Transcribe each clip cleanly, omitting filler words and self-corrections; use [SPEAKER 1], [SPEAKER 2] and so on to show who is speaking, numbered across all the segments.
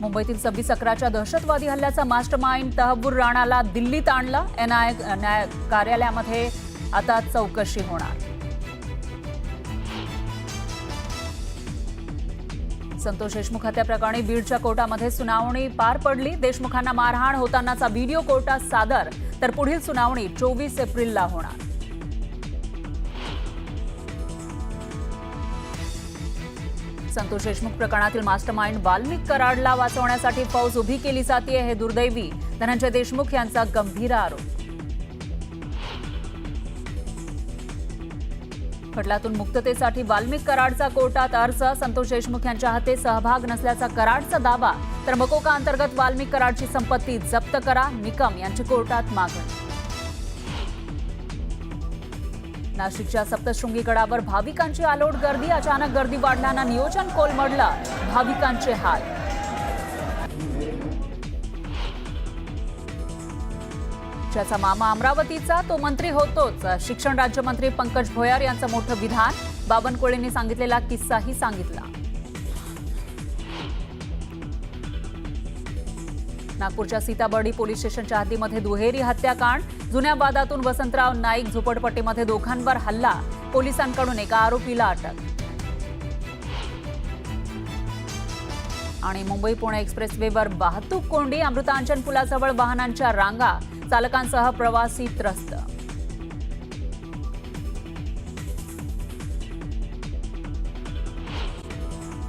[SPEAKER 1] मुंबईतील 26/11च्या दहशतवादी हल्ल्याचा मास्टरमाइंड तहव्वूर राणाला दिल्लीत आणलं. न्याय कार्यालयामध्ये आता चौकशी होणार. संतोष देशमुख हत्याप्रकरणी बीडच्या कोर्टामध्ये सुनावणी पार पडली. देशमुखांना मारहाण होतानाचा व्हिडिओ कोर्टात सादर, तर पुढील सुनावणी 24 एप्रिलला होणार. संतोष देशमुख प्रकरणातील मास्टरमाइंड वाल्मिक कराडला वाचवण्यासाठी फौज उभी केली जाते, हे दुर्दैवी. धनंजय देशमुख यांचा गंभीर आरोप. खटल्यातून मुक्ततेसाठी वाल्मिक कराडचा कोर्टात अर्ज. संतोष देशमुख यांच्या हाती सहभाग नसल्याचा कराडचा दावा, तर मकोका अंतर्गत वाल्मिक कराडची संपत्ती जप्त करा, निकम यांची कोर्टात मागणी. नाशिकच्या सप्तशृंगी गडावर भाविकांची अलोट गर्दी. अचानक गर्दी वाढल्यानं नियोजन कोलमडलं, भाविकांचे हाल. ज्याचा मामा अमरावतीचा तो मंत्री होतोच. शिक्षण राज्यमंत्री पंकज भोयर यांचं मोठं विधान. बावनकुळेंनी सांगितलेला किस्साही सांगितला. नागपूरच्या सीताबर्डी पोलीस स्टेशनच्या हद्दीमध्ये दुहेरी हत्याकांड. जुन्या वादातून वसंतराव नाईक झोपडपट्टीमध्ये दोघांवर हल्ला. पोलिसांकडून एका आरोपीला अटक. आणि मुंबई पुणे एक्सप्रेसवेवर वाहतूक कोंडी. अमृतांचल पुलाजवळ वाहनांच्या रांगा. चालकांसह प्रवासी त्रस्त.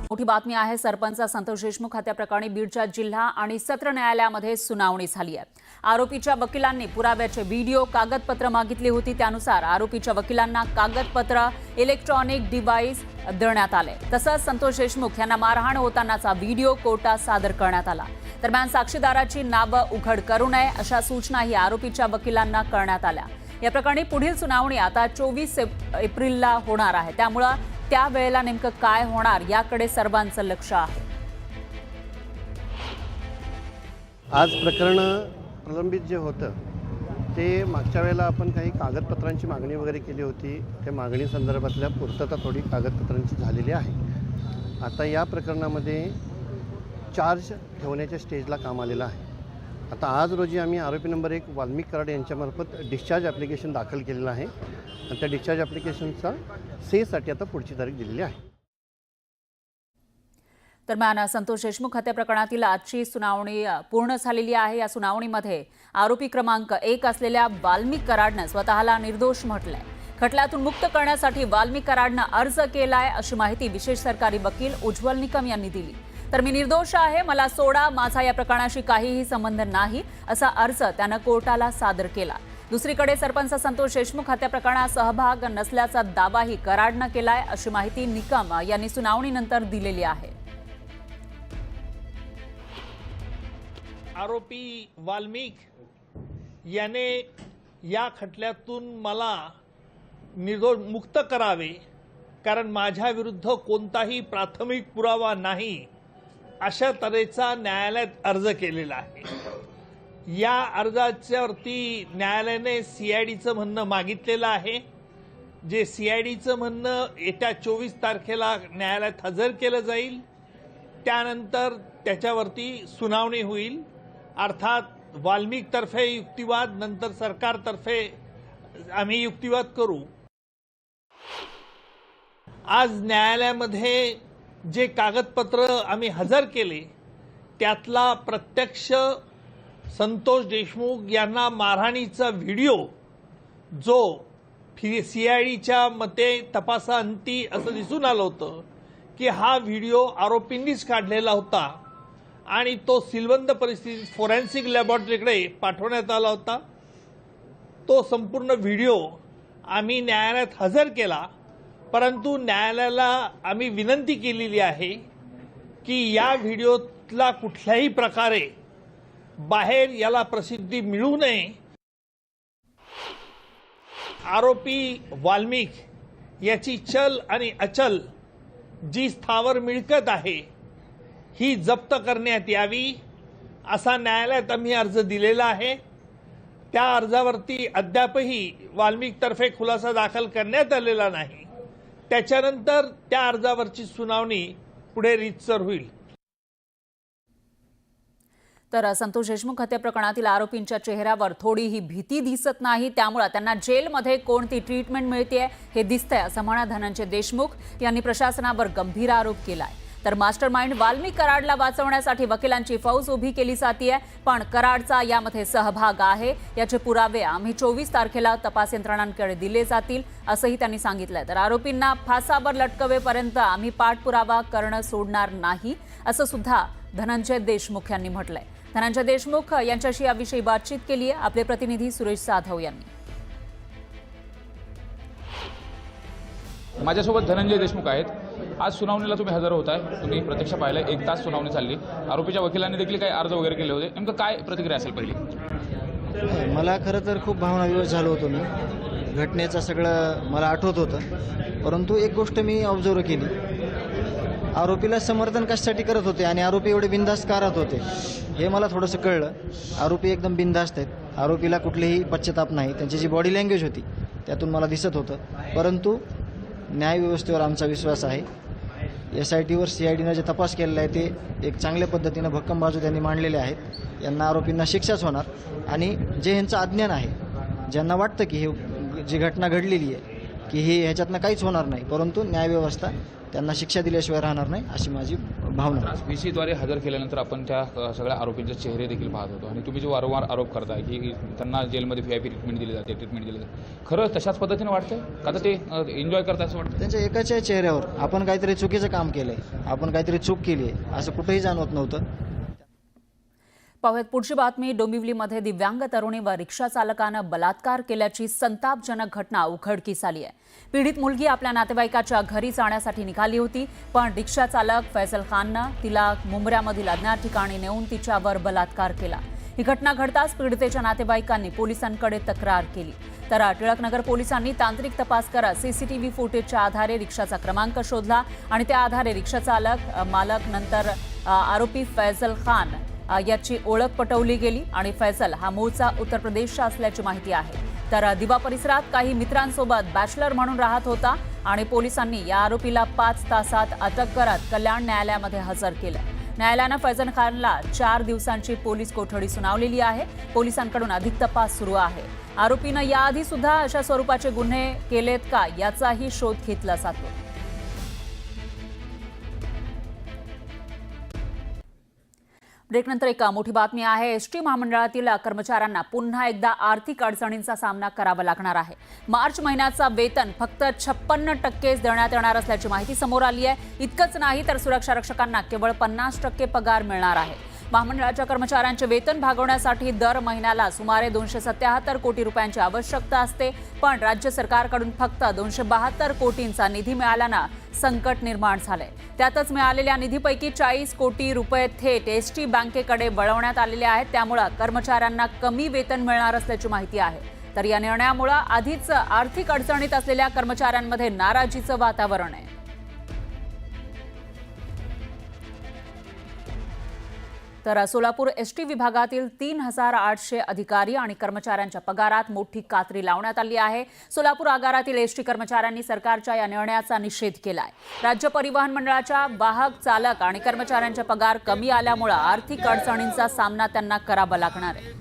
[SPEAKER 1] मोठी बातमी आहे. सरपंच संतोष देशमुख हत्याप्रकरणी बीडच्या जिल्हा आणि सत्र न्यायालयामध्ये सुनावणी झाली आहे. आरोपीच्या वकिलांनी पुराव्याचे व्हिडिओ, कागदपत्र मागितली होती. त्यानुसार आरोपीच्या वकिलांना कागदपत्र, इलेक्ट्रॉनिक डिव्हाइस देण्यात आले. तसंच संतोष देशमुख यांना मारहाण होतानाचा व्हिडिओ कोर्टात सादर करण्यात आला. दरम्यान साक्षीदाराची नावं उघड करू नये अशा सूचनाही आरोपीच्या वकिलांना करण्यात आल्या. या प्रकरणी पुढील सुनावणी आता 24 एप्रिलला होणार आहे. त्यामुळे त्यावेळेला नेमकं काय होणार याकडे सर्वांचं लक्ष आहे.
[SPEAKER 2] आज प्रकरण प्रलंबित जे होतं ते मागच्या वेळेला आपण काही कागदपत्रांची मागणी वगैरे केली होती. त्या मागणी संदर्भातल्या पूर्तता थोडी कागदपत्रांची झालेली आहे. आता या प्रकरणामध्ये चार्ज ठेवण्याच्या स्टेजला काम आलेलं आहे. आता आज रोजी आम्ही आरोपी नंबर 1 वाल्मिक कराड यांच्यामार्फत डिस्चार्ज ॲप्लिकेशन दाखल केलेलं आहे आणि त्या डिस्चार्ज ॲप्लिकेशनचा सेसाठी आता पुढची तारीख दिलेली आहे.
[SPEAKER 1] दरम्यान संतोष देशमुख हत्या प्रकरणातील आजची सुनावणी पूर्ण झालेली आहे. या सुनावणीमध्ये आरोपी क्रमांक 1 असलेल्या वाल्मिक कराडनं स्वतःला निर्दोष म्हटलंय. खटल्यातून मुक्त करण्यासाठी वाल्मिक कराडनं अर्ज केलाय अशी माहिती विशेष सरकारी वकील उज्ज्वल निकम यांनी दिली. तर मी निर्दोष आहे, मला सोडा, माझा या प्रकरणाशी काहीही संबंध नाही असा अर्ज त्यानं कोर्टाला सादर केला. दुसरीकडे सरपंच संतोष देशमुख हत्या प्रकरणात सहभाग नसल्याचा दावाही कराडनं केलाय अशी माहिती निकम यांनी सुनावणीनंतर दिलेली आहे.
[SPEAKER 3] आरोपी वाल्मिक याने या खटल्यातून मला निर्दोष मुक्त करावे, कारण माझ्या विरुद्ध कोणताही प्राथमिक पुरावा नाही अशा तऱ्हेचा न्यायालयात अर्ज केलेला आहे. या अर्जाच्यावरती न्यायालयाने सीआयडीचं म्हणणं मागितलेलं आहे. जे सीआयडीचं म्हणणं येत्या 24 तारखेला न्यायालयात हजर केलं जाईल. त्यानंतर त्याच्यावरती सुनावणी होईल. अर्थात वाल्मिक तर्फे युक्तिवाद, नंतर सरकारतर्फे आम्ही युक्तिवाद करू. आज न्यायालयामध्ये जे कागदपत्र आम्ही हजर केले त्यातला प्रत्यक्ष संतोष देशमुख यांना मारहाणीचा व्हिडिओ, जो सीआयडीच्या मते तपासाअंती असं दिसून आलं होतं की हा व्हिडिओ आरोपींनीच काढलेला होता आणि तो सीलबंद परिस्थितीत फोरेन्सिक लॅबोरेटरीकडे पाठवण्यात आला होता. तो संपूर्ण व्हिडिओ आम्ही न्यायालयात हजर केला. परंतु न्यायालयाला आम्ही विनंती केलेली आहे की या व्हिडिओतला कुठल्याही प्रकारे बाहेर याला प्रसिद्धी मिळू नये. आरोपी वाल्मिक याची चल आणि अचल जी स्थावर मिळकत आहे ही जप्त करण्यात यावी असा न्यायालयात आम्ही अर्ज दिलेला आहे. त्या अर्जावरती अद्यापही वाल्मिकतर्फे खुलासा दाखल करण्यात आलेला नाही. त्याच्यानंतर त्या अर्जावरची सुनावणी पुढे रीतसर होईल.
[SPEAKER 1] तर संतोष देशमुख हत्या प्रकरणातील आरोपींच्या चेहऱ्यावर थोडीही भीती दिसत नाही, त्यामुळे त्यांना जेलमध्ये कोणती ट्रीटमेंट मिळते हे दिसतंय असं म्हणत धनंजय देशमुख यांनी प्रशासनावर गंभीर आरोप केलाय. तर मास्टर माइंड वाल्मी कराडला वाचवण्यासाठी वकिलांची फौज उभी केली जातीये, पण कराडचा यामध्ये सहभाग आहे याचे पुरावे आम्ही 24 तारखेला तपास यंत्रणांकडे दिले जातील असंही त्यांनी सांगितलंय. तर आरोपींना फासावर लटकवेपर्यंत आम्ही पाठपुरावा करणं सोडणार नाही असं सुद्धा धनंजय देशमुख यांनी म्हटलंय. धनंजय देशमुख यांच्याशी याविषयी बातचीत केली आहे आपले प्रतिनिधी सुरेश जाधव यांनी.
[SPEAKER 4] माझ्यासोबत धनंजय देशमुख आहेत. आज सुनावणीला तुम्ही हजर होत आहे, तुम्ही प्रत्यक्ष पाहिलं 1 तास सुनावणी चालली. आरोपीच्या वकिलांनी देखील काही अर्ज वगैरे केले होते, नेमकं काय प्रतिक्रिया असेल पहिली?
[SPEAKER 5] मला खरं तर खूप भावनाविवश झालो होतो. मी घटनेचं सगळं मला आठवत होतं, परंतु एक गोष्ट मी ऑब्झर्व केली, आरोपीला समर्थन कशासाठी करत होते आणि आरोपी एवढे बिनधास्त का राहत होते हे मला थोडंसं कळलं. आरोपी एकदम बिनधास्त आहेत, आरोपीला कुठलेही पश्चाताप नाही, त्यांची जी बॉडी लँग्वेज होती त्यातून मला दिसत होतं. परंतु न्यायव्यवस्थेवर आमचा विश्वास आहे. SITवर CIDनं जे तपास केलेला आहे ते एक चांगल्या पद्धतीनं भक्कम बाजू त्यांनी मांडलेले आहेत. यांना आरोपींना शिक्षाच होणार आणि जे ह्यांचं अज्ञान आहे, ज्यांना वाटतं की हे जी घटना घडलेली आहे की हे ह्याच्यातनं काहीच होणार नाही, परंतु न्यायव्यवस्था त्यांना शिक्षा दिल्याशिवाय राहणार नाही अशी माझी भावना.
[SPEAKER 4] VCद्वारे हजर केल्यानंतर आपण त्या सगळ्या आरोपींचे चेहरे देखील पाहत होतो आणि तुम्ही जो वारंवार आरोप करताय की त्यांना जेलमध्ये VIP ट्रीटमेंट दिली जाते, खरं तशाच पद्धतीने वाटतंय का तर ते एन्जॉय करतात असं वाटतं?
[SPEAKER 5] त्यांच्या एकाच्या चेहऱ्यावर आपण काहीतरी चुकीचं काम केलंय, आपण काहीतरी चूक केली आहे असं कुठेही जाणवत नव्हतं.
[SPEAKER 1] पाहुयात पुढची बातमी. डोंबिवलीमध्ये दिव्यांग तरुणीवर रिक्षा चालकानं बलात्कार केल्याची संतापजनक घटना उघडकीस आली आहे. पीडित मुलगी आपल्या नातेवाईकाच्या घरी जाण्यासाठी निघाली होती, पण रिक्षा चालक फैसल खाननं तिला मुंब्र्यामधील अज्ञात ठिकाणी नेऊन तिच्यावर बलात्कार केला. ही घटना घडताच पीडितेच्या नातेवाईकांनी पोलिसांकडे तक्रार केली. तर टिळकनगर पोलिसांनी तांत्रिक तपास करत CCTV फुटेजच्या आधारे रिक्षाचा क्रमांक शोधला आणि त्या आधारे रिक्षा चालक मालक नंतर आरोपी फैसल खान याची ओळख पटवली गेली आणि फैसल हा मूळचा उत्तर प्रदेशचा असल्याची माहिती आहे. तर दिवा परिसरात काही मित्रांसोबत बॅचलर म्हणून राहत होता आणि पोलिसांनी या आरोपीला 5 तासात अटक करत कल्याण न्यायालयामध्ये हजर केलं. न्यायालयानं फैसल खानला 4 दिवसांची पोलीस कोठडी सुनावलेली आहे. पोलिसांकडून अधिक तपास सुरू आहे. आरोपीनं याआधी सुद्धा अशा स्वरूपाचे गुन्हे केलेत का याचाही शोध घेतला जातो. ब्रेकनंतर एक मोठी बातमी आहे. एसटी महामंडळातील कर्मचाऱ्यांना पुन्हा एकदा आर्थिक अडचणींचा सामना करावा लागणार आहे. मार्च महिन्याचा वेतन फक्त 56% देण्यात येणार असल्याची माहिती समोर आली आहे. इतकंच नाही तर सुरक्षा रक्षकांना केवळ 50% पगार मिळणार आहे. महामंडळाच्या कर्मचाऱ्यांचे वेतन भागवण्यासाठी दर महिन्याला सुमारे 277 कोटी रुपयांची आवश्यकता असते, पण राज्य सरकारकडून फक्त 272 कोटींचा निधी मिळाल्यानं संकट निर्माण झालंय. त्यातच मिळालेल्या निधीपैकी 40 कोटी रुपये थेट ST बँकेकडे वळवण्यात आलेले आहेत. त्यामुळे कर्मचाऱ्यांना कमी वेतन मिळणार असल्याची माहिती आहे. तर या निर्णयामुळे आधीच आर्थिक अडचणीत असलेल्या कर्मचाऱ्यांमध्ये नाराजीचं वातावरण आहे. तर सोलापूर ST विभागातील 3800 अधिकारी आणि कर्मचाऱ्यांच्या पगारात मोठी कात्री लावण्यात आली आहे. सोलापूर आगारातील ST कर्मचाऱ्यांनी सरकारच्या या निर्णयाचा निषेध केलाय. राज्य परिवहन मंडळाच्या वाहक चालक आणि कर्मचाऱ्यांचे पगार कमी आल्यामुळे आर्थिक अडचणींचा सामना त्यांना करावा लागणार आहे.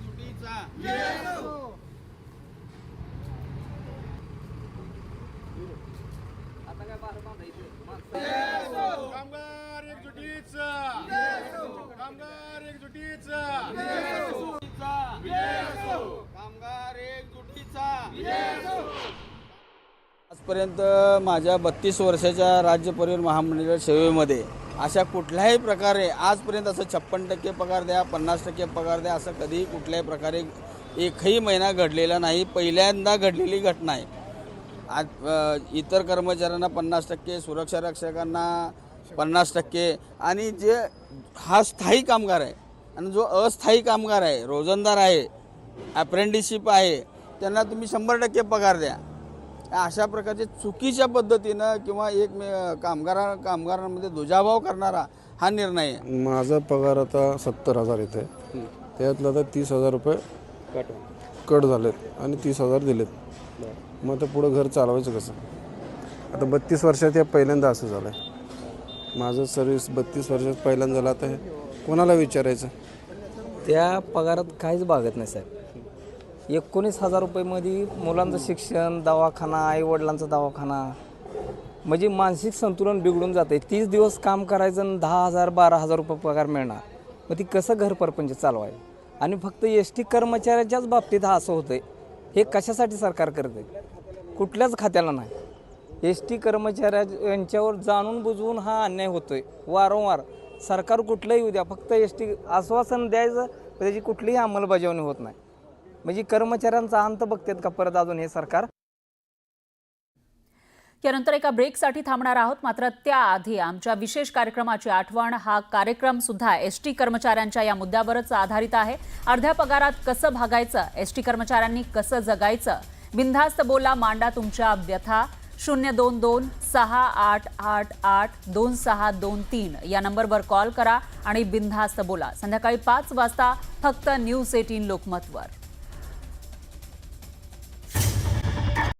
[SPEAKER 6] आजपर्यंत माझ्या 32 वर्षाच्या राज्य परिवहन महामंडळ सेवेमध्ये अशा कुठल्याही प्रकारे आजपर्यंत असं 56% पगार द्या, 50% पगार द्या असं कधीही कुठल्याही प्रकारे एकही महिना घडलेला नाही. पहिल्यांदा घडलेली घटना आहे. आज इतर कर्मचाऱ्यांना 50%, सुरक्षा रक्षकांना 50% आणि जे हा स्थायी कामगार आहे आणि जो अस्थायी कामगार आहे, रोजंदार आहे, अप्रेंटिसशिप आहे, त्यांना तुम्ही 100% पगार द्या. अशा प्रकारचे चुकीच्या पद्धतीनं किंवा एक कामगारांमध्ये दुजाभाव करणारा हा निर्णय आहे.
[SPEAKER 7] माझा पगार आता 70,000 येते, त्यातलं आता 30,000 रुपये कट झालेत आणि 30,000 दिलेत. मग आता पुढं घर चालवायचं कसं? आता 32 वर्षात या पहिल्यांदा असं झालं आहे. माझं सर्व्हिस 32 वर्षात पहिल्यांदा झालं. आता हे कोणाला विचारायचं?
[SPEAKER 8] त्या पगारात काहीच भागत नाही साहेब. 19,000 रुपयेमध्ये मुलांचं शिक्षण, दवाखाना, आईवडिलांचा दवाखाना, म्हणजे मानसिक संतुलन बिघडून जाते. 30 दिवस काम करायचं आणि 10,000 12,000 रुपये पगार मिळणार. मग ती कसं घर परपंच चालवायचं? आणि फक्त एस टी कर्मचाऱ्याच्याच बाबतीत हा असं होतं. हे कशासाठी सरकार करते? कुठल्याच खात्याला नाही. एस टी कर्मचाऱ्यांच्यावर जाणून बुजवून हा अन्याय होतोय वारंवार. सरकार कुठलंही येऊ द्या, फक्त एस टी आश्वासन द्यायचं, त्याची कुठलीही अंमलबजावणी होत नाही. म्हणजे कर्मचाऱ्यांचा अंत बघतात का परत अजून हे सरकार?
[SPEAKER 1] यानंतर एका ब्रेकसाठी थांबणार आहोत. मात्र त्याआधी आमच्या विशेष कार्यक्रमाची आठवण. हा कार्यक्रम सुद्धा एस टी कर्मचाऱ्यांच्या या मुद्द्यावरच आधारित आहे. अर्ध्या पगारात कसं भागायचं, एस टी कर्मचाऱ्यांनी कसं जगायचं, बिनधास्त बोला, मांडा तुमच्या व्यथा. 022-688-2623 या नंबरवर कॉल करा आणि बिनधास्त बोला. संध्याकाळी 5 वाजता फक्त न्यूज 18 लोकमतवर.